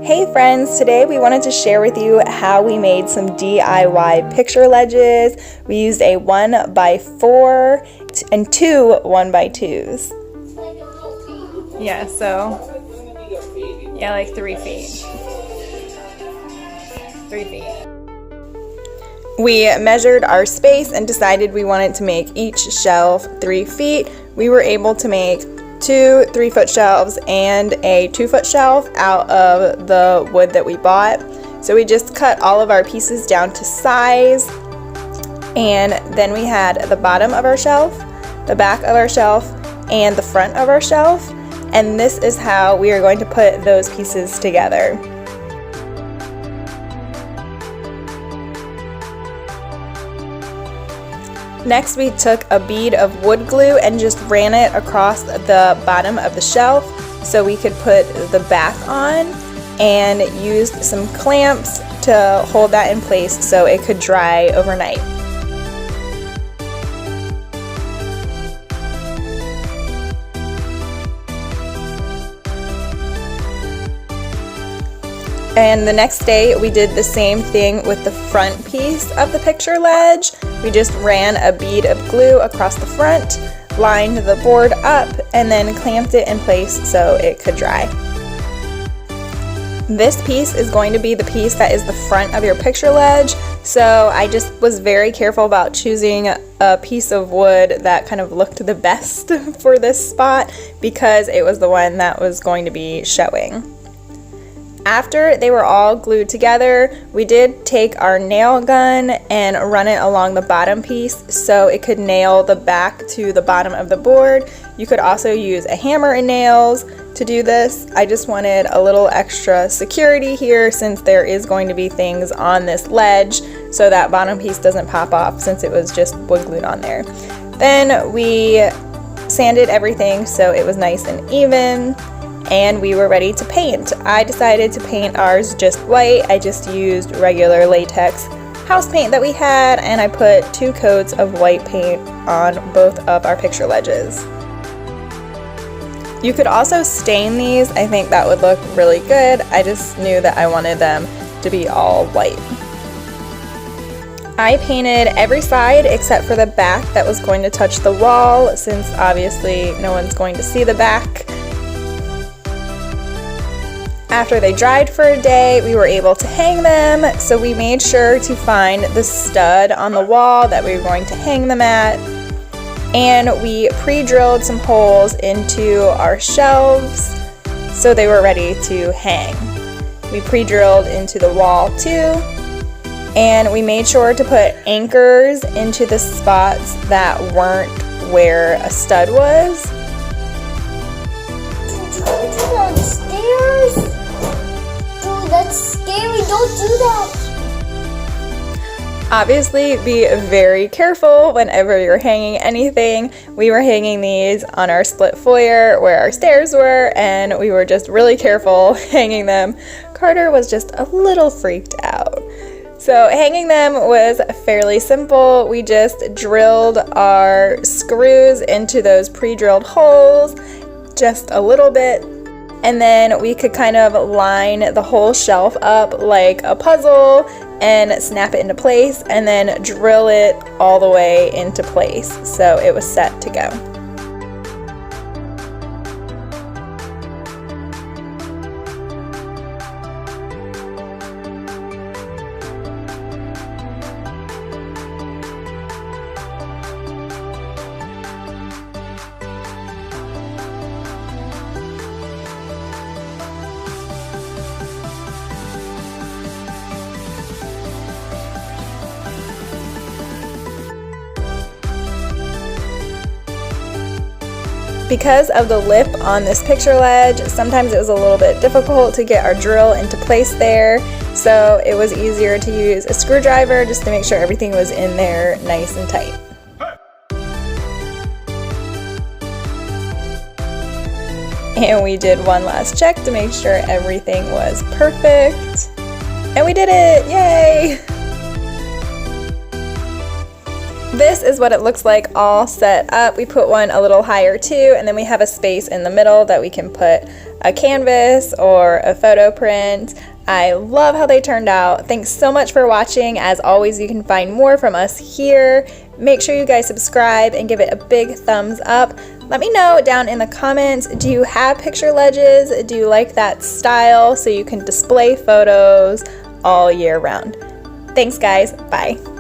Hey friends, today we wanted to share with you how we made some DIY picture ledges. We used a 1x4 and two 1x2s. Yeah, like 3 feet. 3 feet. We measured our space and decided we wanted to make each shelf 3 feet. We were able to make 2 3-foot shelves and a 2-foot shelf out of the wood that we bought. So we just cut all of our pieces down to size, and then we had the bottom of our shelf, the back of our shelf, and the front of our shelf, and this is how we are going to put those pieces together. Next, we took a bead of wood glue and just ran it across the bottom of the shelf so we could put the back on, and used some clamps to hold that in place so it could dry overnight. And the next day we did the same thing with the front piece of the picture ledge. We just ran a bead of glue across the front, lined the board up, and then clamped it in place so it could dry. This piece is going to be the piece that is the front of your picture ledge, so I just was very careful about choosing a piece of wood that kind of looked the best for this spot because it was the one that was going to be showing. After they were all glued together, we did take our nail gun and run it along the bottom piece so it could nail the back to the bottom of the board. You could also use a hammer and nails to do this. I just wanted a little extra security here since there is going to be things on this ledge so that bottom piece doesn't pop off since it was just wood glued on there. Then we sanded everything so it was nice and even, and we were ready to paint. I decided to paint ours just white. I just used regular latex house paint that we had, and I put 2 coats of white paint on both of our picture ledges. You could also stain these. I think that would look really good. I just knew that I wanted them to be all white. I painted every side except for the back that was going to touch the wall, since obviously no one's going to see the back. After they dried for a day, we were able to hang them, so we made sure to find the stud on the wall that we were going to hang them at, and we pre-drilled some holes into our shelves so they were ready to hang. We pre-drilled into the wall too, and we made sure to put anchors into the spots that weren't where a stud was. That's scary, don't do that! Obviously, be very careful whenever you're hanging anything. We were hanging these on our split foyer where our stairs were, and we were just really careful hanging them. Carter was just a little freaked out. So hanging them was fairly simple. We just drilled our screws into those pre-drilled holes just a little bit, and then we could kind of line the whole shelf up like a puzzle and snap it into place, and then drill it all the way into place so it was set to go. Because of the lip on this picture ledge, sometimes it was a little bit difficult to get our drill into place there, so it was easier to use a screwdriver just to make sure everything was in there nice and tight. And we did one last check to make sure everything was perfect. And we did it! Yay! This is what it looks like all set up. We put one a little higher too, and then we have a space in the middle that we can put a canvas or a photo print. I love how they turned out. Thanks so much for watching. As always, you can find more from us here. Make sure you guys subscribe and give it a big thumbs up. Let me know down in the comments, do you have picture ledges? Do you like that style so you can display photos all year round? Thanks guys, bye.